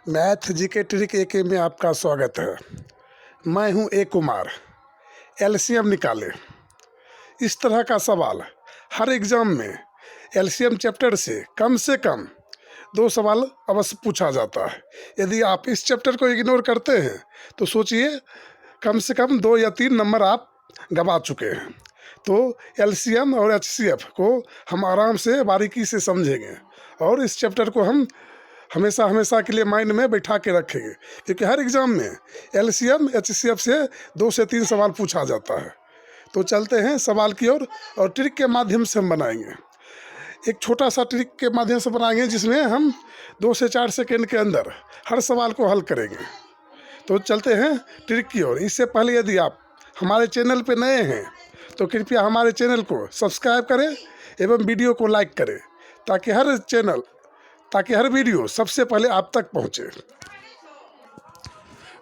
Math GK trick एके में आपका स्वागत है। मैं हूं ए कुमार। एलसीएम निकाले, इस तरह का सवाल हर एग्जाम में एलसीएम चैप्टर से कम 2 सवाल अवश्य पूछा जाता है। यदि आप इस चैप्टर को इग्नोर करते हैं तो सोचिए कम से कम 2 या 3 नंबर आप गंवा चुके हैं। तो एलसीएम और एचसीएफ को हम आराम से बारीकी से समझेंगे और इस चैप्टर को हम हमेशा के लिए माइंड में बैठा के रखेंगे, क्योंकि हर एग्जाम में एलसीएम एचसीएफ से 2 से 3 सवाल पूछा जाता है। तो चलते हैं सवाल की ओर और ट्रिक के माध्यम से हम बनाएंगे। एक छोटा सा ट्रिक के माध्यम से बनाएंगे जिसमें हम 2 से 4 सेकेंड के अंदर हर सवाल को हल करेंगे। तो चलते हैं ट्रिक की ओर। इससे पहले यदि आप हमारे चैनल पर नए हैं तो कृपया हमारे चैनल को सब्सक्राइब करें एवं वीडियो को लाइक करें ताकि हर वीडियो सबसे पहले आप तक पहुंचे।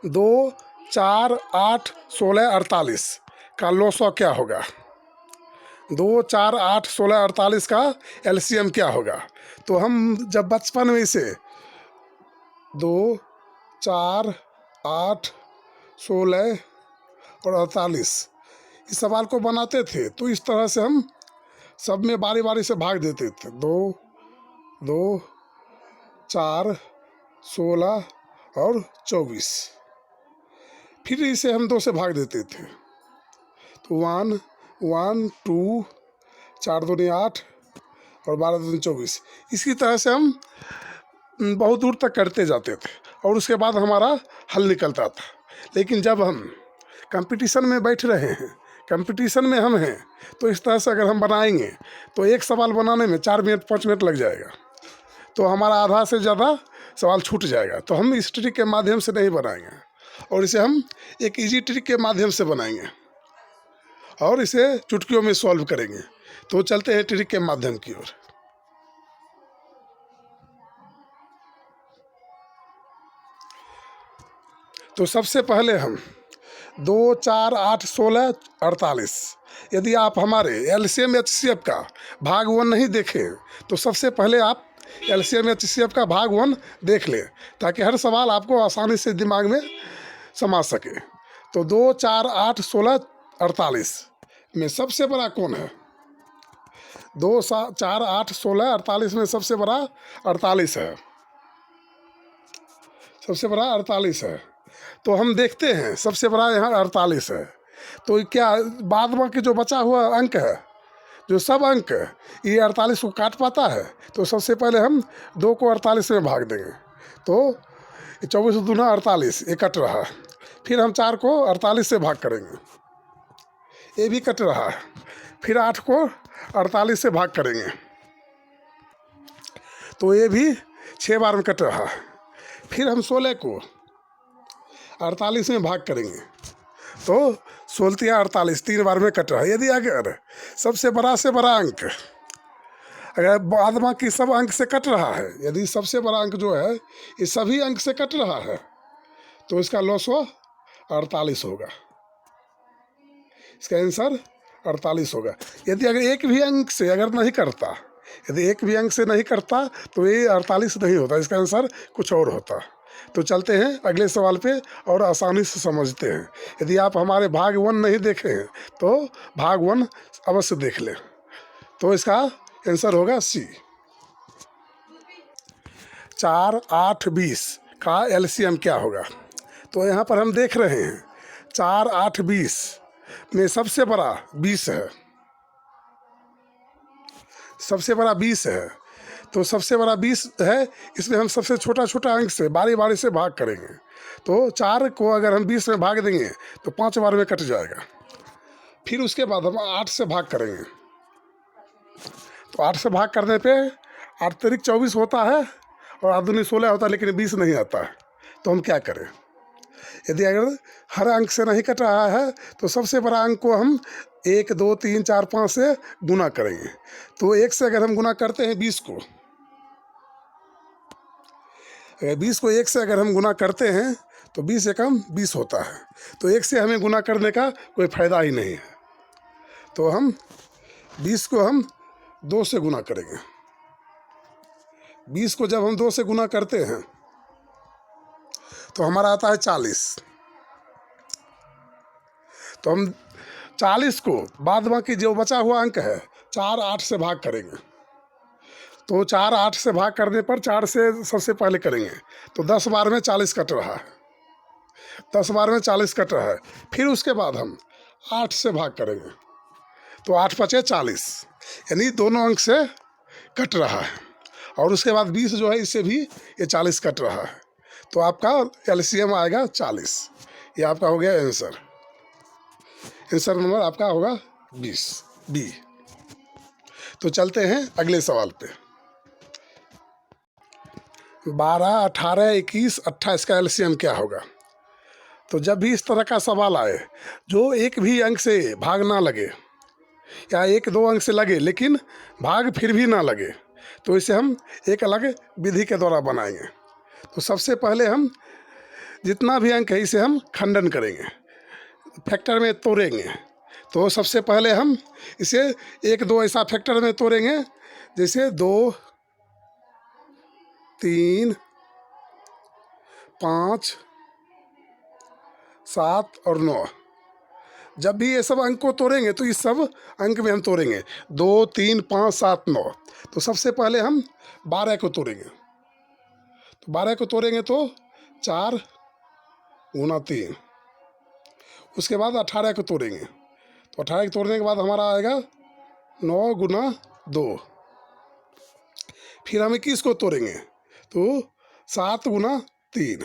2, 4, 8, 16, 48 का लॉसो क्या होगा? 2, 4, 8, 16, 48 का एलसीएम क्या होगा? तो हम जब बचपन में इसे 2, 4, 8, 16 और 48 इस सवाल को बनाते थे तो इस तरह से हम सब में बारी बारी से भाग देते थे। 2, 2, 4, 16 और 24। फिर इसे हम 2 से भाग देते थे तो 1, 1, 2, 4 दूनी 8 और 12 दूनी 24। इसी तरह से हम बहुत दूर तक करते जाते थे और उसके बाद हमारा हल निकलता था। लेकिन जब हम कंपटीशन में बैठ रहे हैं, कंपटीशन में हम हैं, तो इस तरह से अगर हम बनाएंगे तो एक सवाल बनाने में 4 मिनट 5 मिनट लग जाएगा, तो हमारा आधा से ज़्यादा सवाल छूट जाएगा। तो हम इस ट्रिक के माध्यम से नहीं बनाएंगे और इसे हम एक इजी ट्रिक के माध्यम से बनाएंगे और इसे चुटकियों में सॉल्व करेंगे। तो चलते हैं ट्रिक के माध्यम की ओर। तो सबसे पहले हम 2, 4, 8, 16, 48 यदि आप हमारे एलसीएम एचसीएफ का भाग 1 नहीं देखें तो सबसे पहले आप एलसीएम एचसीएफ का भाग 1 देख लें ताकि हर सवाल आपको आसानी से दिमाग में समा सके। तो 2, 4, 8, 16, 48 में सबसे बड़ा कौन है? 2, 4, 8, 16, 48 में सबसे बड़ा 48 है। सबसे बड़ा 48 है। तो हम देखते हैं सबसे बड़ा यहाँ 48 है। तो क्या बाद में के जो बचा हुआ अंक है, जो सब अंक ये 48 को काट पाता है? तो सबसे पहले हम 2 को 48 में भाग देंगे तो 24 दूना 48 ये कट रहा है। फिर हम 4 को 48 से भाग करेंगे, ये भी कट रहा है। फिर 8 को 48 से भाग करेंगे तो ये भी 6 बार में कट रहा है। फिर हम 16 को 48 में भाग करेंगे तो 16 या 48 3 बार में कट रहा है। यदि अगर सबसे बड़ा से बड़ा अंक अगर बाद बाकी सब अंक से कट रहा है, यदि सबसे बड़ा अंक जो है ये सभी अंक से कट रहा है तो इसका लॉसो 48 होगा। इसका आंसर 48 होगा। यदि अगर एक भी अंक से अगर नहीं करता, यदि एक भी अंक से नहीं करता तो ये 48 नहीं होता, इसका आंसर कुछ और होता। तो चलते हैं अगले सवाल पे और आसानी से समझते हैं। यदि आप हमारे भाग 1 नहीं देखे हैं तो भाग 1 अवश्य देख लें। तो इसका आंसर होगा सी। 4, 8, 20 का एलसीएम क्या होगा? तो यहाँ पर हम देख रहे हैं 4, 8, 20 में सबसे बड़ा 20 है। सबसे बड़ा 20 है। तो सबसे बड़ा 20 है, इसमें हम सबसे छोटा छोटा अंक से बारी बारी से भाग करेंगे। तो 4 को अगर हम 20 में भाग देंगे तो 5 बार में कट जाएगा। फिर उसके बाद हम 8 से भाग करेंगे तो 8 से भाग करने पे 8 तिरिक 24 होता है और 8 दूनी 16 होता है, लेकिन 20 नहीं आता है। तो हम क्या करें? यदि अगर हर अंक से नहीं कट रहा है तो सबसे बड़ा अंक को हम 1, 2, 3, 4, 5 से गुना करेंगे। तो 1 से अगर हम गुना करते हैं 20 को, अगर 20 को 1 से अगर हम गुना करते हैं तो 20 एकम 20 होता है। तो 1 से हमें गुना करने का कोई फ़ायदा ही नहीं है। तो हम 20 को हम 2 से गुना करेंगे। 20 को जब हम 2 से गुना करते हैं तो हमारा आता है 40। तो हम 40 को बाद बाकी जो बचा हुआ अंक है 4 8 से भाग करेंगे। तो 4 8 से भाग करने पर 4 से सबसे पहले करेंगे, तो 10 बार में 40 कट रहा है, 10 बार में 40 कट रहा है। फिर उसके बाद हम 8 से भाग करेंगे, तो 8 पचे 40, यानी दोनों अंक से कट रहा है। और उसके बाद 20 जो है इससे भी ये 40 कट रहा है, तो आपका एलसीएम आएगा 40। ये आपका हो गया आंसर। आंसर नंबर आपका होगा 20 बी। तो चलते हैं अगले सवाल पे। 12 18 21 28 का एलसीएम क्या होगा? तो जब भी इस तरह का सवाल आए जो एक भी अंक से भाग ना लगे या एक दो अंक से लगे लेकिन भाग फिर भी ना लगे, तो इसे हम एक अलग विधि के द्वारा बनाएंगे। तो सबसे पहले हम जितना भी अंक है इसे हम खंडन करेंगे, फैक्टर में तोड़ेंगे। तो सबसे पहले हम इसे एक दो ऐसा फैक्टर में तोड़ेंगे, जैसे 2 3 5 7 और 9। जब भी ये सब अंक को तोड़ेंगे तो इस सब अंक में हम तोड़ेंगे 2 3 5 7 9। तो सबसे पहले हम 12 को तोड़ेंगे। तो 12 को तोड़ेंगे तो 4 गुना 3। उसके बाद 18 को तोड़ेंगे, तो 18 को तोड़ने के बाद हमारा आएगा 9 गुना 2। फिर हम 21 को तोड़ेंगे तो 7 गुना 3।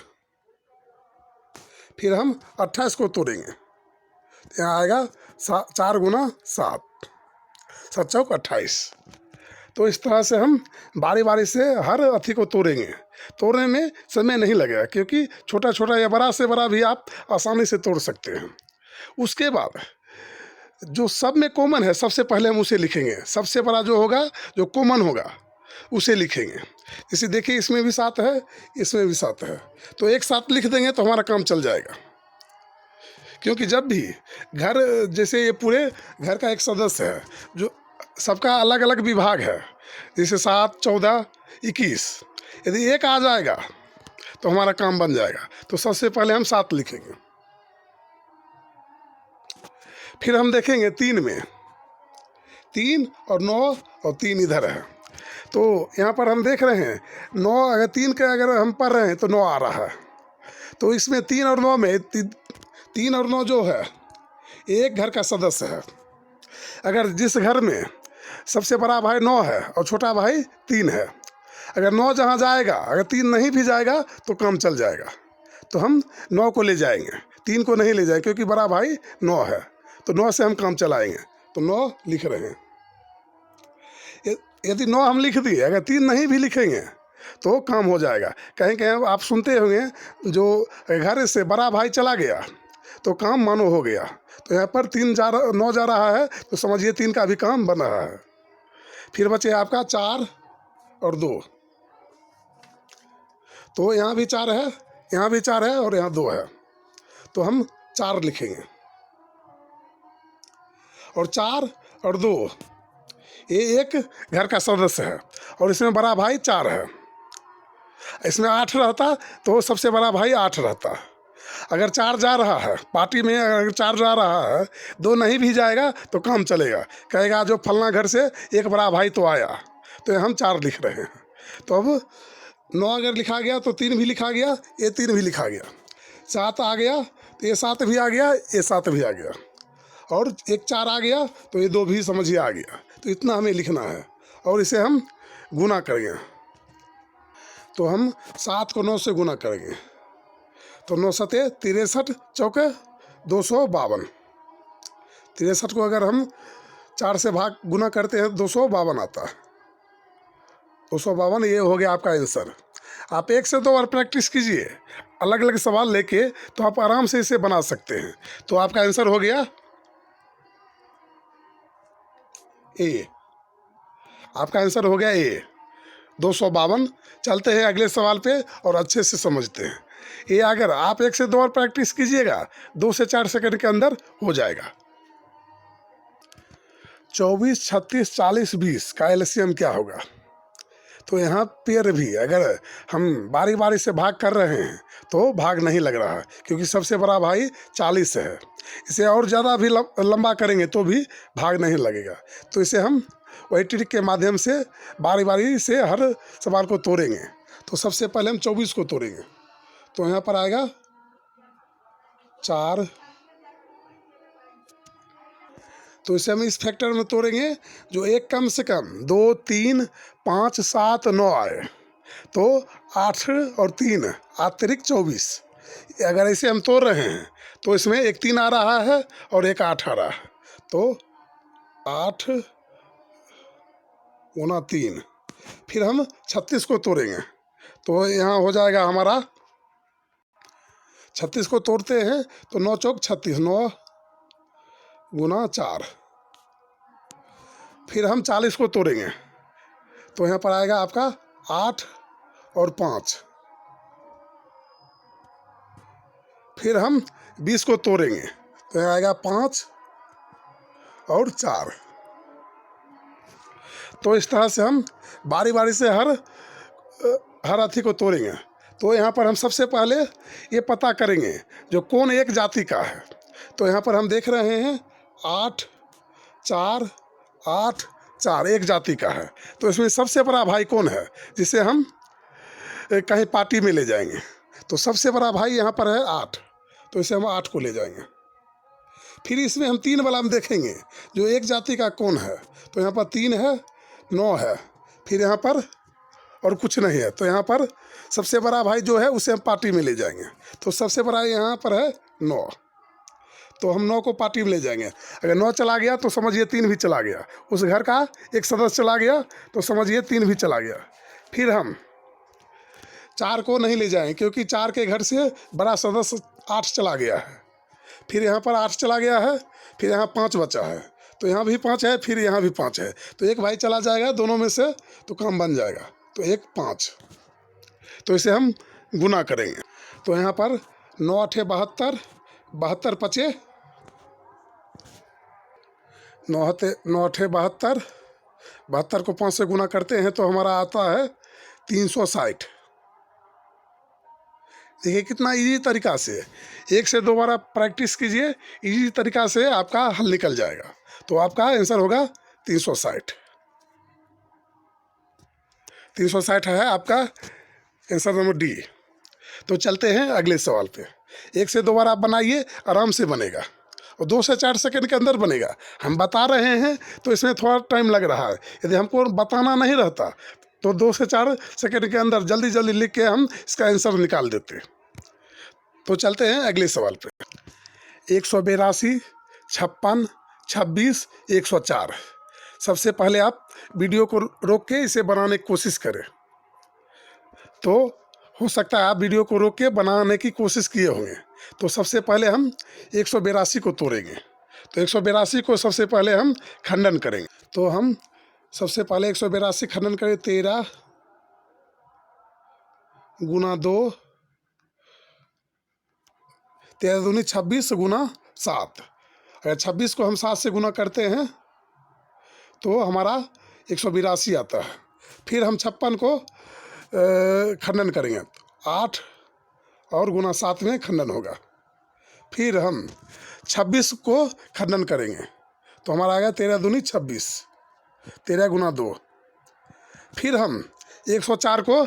फिर हम 28 को तोड़ेंगे, यहाँ आएगा 4 गुना 7, 7 चौक 28। तो इस तरह से हम बारी बारी से हर अथी को तोड़ेंगे। तोड़ने में समय नहीं लगेगा, क्योंकि छोटा छोटा या बड़ा से बड़ा भी आप आसानी से तोड़ सकते हैं। उसके बाद जो सब में कॉमन है सबसे पहले हम उसे लिखेंगे। सबसे बड़ा जो होगा, जो कॉमन होगा उसे लिखेंगे। जैसे देखिए इसमें भी 7 है, इसमें भी 7 है, तो एक साथ लिख देंगे तो हमारा काम चल जाएगा। क्योंकि जब भी घर, जैसे ये पूरे घर का एक सदस्य है जो सबका अलग अलग विभाग है, जैसे 7 14 21, यदि एक आ जाएगा तो हमारा काम बन जाएगा। तो सबसे पहले हम 7 लिखेंगे। फिर हम देखेंगे 3 में 3 और 9 और 3 इधर है, तो यहाँ पर हम देख रहे हैं 9, अगर 3 का अगर हम पढ़ रहे हैं तो 9 आ रहा है। तो इसमें 3 और 9 में 3 और 9 जो है एक घर का सदस्य है। अगर जिस घर में सबसे बड़ा भाई 9 है और छोटा भाई 3 है, अगर 9 जहाँ जाएगा, अगर 3 नहीं भी जाएगा तो काम चल जाएगा। तो हम 9 को ले जाएंगे, 3 को नहीं ले जाएंगे, क्योंकि बड़ा भाई 9 है, तो 9 से हम काम चलाएंगे। तो 9 लिख रहे हैं। यदि 9 हम लिख दिए, अगर 3 नहीं भी लिखेंगे तो काम हो जाएगा। कहीं कहीं आप सुनते होंगे जो घर से बड़ा भाई चला गया तो काम मानो हो गया। तो यहाँ पर 9 जा रहा है, तो समझिए 3 का भी काम बन रहा है। फिर बचे आपका 4 और 2। तो यहाँ भी 4 है, यहाँ भी 4 है और यहाँ 2 है, तो हम 4 लिखेंगे। और 4 और 2 ये एक घर का सदस्य है, और इसमें बड़ा भाई 4 है। इसमें 8 रहता तो सबसे बड़ा भाई 8 रहता। अगर 4 जा रहा है पार्टी में, अगर 4 जा रहा है, 2 नहीं भी जाएगा तो काम चलेगा। कहेगा जो फलना घर से एक बड़ा भाई तो आया, तो हम 4 लिख रहे हैं। तो अब 9 अगर लिखा गया तो 3 भी लिखा गया, ये 3 भी लिखा गया। 7 आ गया तो ये 7 भी आ गया, ये 7 भी आ गया, और एक 4 आ गया तो ये 2 भी समझिए आ गया। तो इतना हमें लिखना है, और इसे हम गुना करेंगे। तो हम 7 को 9 से गुना करेंगे, तो 9 सते 63 चौके 252। 63 को अगर हम 4 से भाग गुना करते हैं 252 आता है। 252 ये हो गया आपका आंसर। आप 1 से 2 बार प्रैक्टिस कीजिए अलग अलग सवाल लेके, तो आप आराम से इसे बना सकते हैं। तो आपका आंसर हो गया ए। आपका आंसर हो गया ए, 252। चलते हैं अगले सवाल पे और अच्छे से समझते हैं। ये अगर आप 1 से 2 बार प्रैक्टिस कीजिएगा 2 से 4 सेकंड के अंदर हो जाएगा। 24 36 40 20 का एलसीएम क्या होगा? तो यहाँ पेयर भी अगर हम बारी बारी से भाग कर रहे हैं तो भाग नहीं लग रहा है, क्योंकि सबसे बड़ा भाई 40 है। इसे और ज़्यादा भी लंबा करेंगे तो भी भाग नहीं लगेगा। तो इसे हम वही ट्रिक के माध्यम से बारी बारी से हर सवाल को तोड़ेंगे। तो सबसे पहले हम 24 को तोड़ेंगे। तो यहाँ पर आएगा 4। तो इसे हम इस फैक्टर में तोड़ेंगे जो एक कम से कम 2, 3, 5, 7, 9 आए। तो 8 और 3 अतिरिक्त 24। अगर इसे हम तोड़ रहे हैं तो इसमें एक 3 आ रहा है और एक 8 आ रहा है। तो 8 गुना 3। फिर हम 36 को तोड़ेंगे। तो यहाँ हो जाएगा हमारा 36 को तोड़ते हैं तो 9 चौक 36, 9 गुना 4। फिर हम 40 को तोड़ेंगे। तो यहाँ पर आएगा आपका 8 और 5। फिर हम 20 को तोड़ेंगे। तो यहाँ आएगा 5 और 4। तो इस तरह से हम बारी बारी से हर अथी को तोड़ेंगे। तो यहाँ पर हम सबसे पहले ये पता करेंगे जो कौन एक जाति का है। तो यहाँ पर हम देख रहे हैं 8, 4, 8, 4 एक जाति का है। तो इसमें सबसे बड़ा भाई कौन है जिसे हम कहीं पार्टी में ले जाएंगे। तो सबसे बड़ा भाई यहाँ पर है 8। तो इसे हम 8 को ले जाएंगे। फिर इसमें हम 3 वाला हम देखेंगे जो एक जाति का कौन है। तो यहाँ पर 3 है, 9 है, फिर यहाँ पर और कुछ नहीं है। तो यहाँ पर सबसे बड़ा भाई जो है उसे हम पार्टी में ले जाएंगे। तो सबसे बड़ा यहाँ पर है 9। तो हम 9 को पार्टी में ले जाएंगे। अगर 9 चला गया तो समझिए 3 भी चला गया। उस घर का एक सदस्य चला गया तो समझिए 3 भी चला गया। फिर हम 4 को नहीं ले जाएंगे क्योंकि 4 के घर से बड़ा सदस्य 8 चला गया है। फिर यहाँ पर 8 चला गया है, फिर यहाँ 5 बचा है। तो यहाँ भी 5 है, फिर यहाँ भी 5 है। तो एक भाई चला जाएगा दोनों में से, तो काम बन जाएगा। तो 1, 5। तो इसे हम गुना करेंगे। तो यहाँ पर 9 8 72, 72 पचे 9 8 72, 72 को 5 से गुना करते हैं तो हमारा आता है 360। देखिए कितना इजी तरीका से, एक से 2 बार प्रैक्टिस कीजिए, इजी तरीका से आपका हल निकल जाएगा। तो आपका आंसर होगा 360। 360 है आपका आंसर नंबर डी। तो चलते हैं अगले सवाल पे। 1 से 2 बार आप बनाइए, आराम से बनेगा और 2 से 4 सेकंड के अंदर बनेगा। हम बता रहे हैं तो इसमें थोड़ा टाइम लग रहा है। यदि हमको बताना नहीं रहता तो 2 से 4 सेकंड के अंदर जल्दी जल्दी लिख के हम इसका आंसर निकाल देते। तो चलते हैं अगले सवाल पे। 182, 56, 26, 104। सबसे पहले आप वीडियो को रोक के इसे बनाने की कोशिश करें। तो हो सकता है आप वीडियो को रोक के बनाने की कोशिश किए होंगे। तो सबसे पहले हम 182 को तोड़ेंगे। तो 182 को सबसे पहले हम खंडन करेंगे। तो हम सबसे पहले 182 खंडन करें। 13 गुना 2, 13 दूनी 26 गुना 7। अगर 26 को हम 7 से गुना करते हैं तो हमारा 182 आता है। फिर हम 56 को खंडन करेंगे। 8 और गुना 7 में खंडन होगा। फिर हम 26 को खंडन करेंगे तो हमारा आ गया 13 दूनी 26, 13 गुना 2। फिर हम 104 को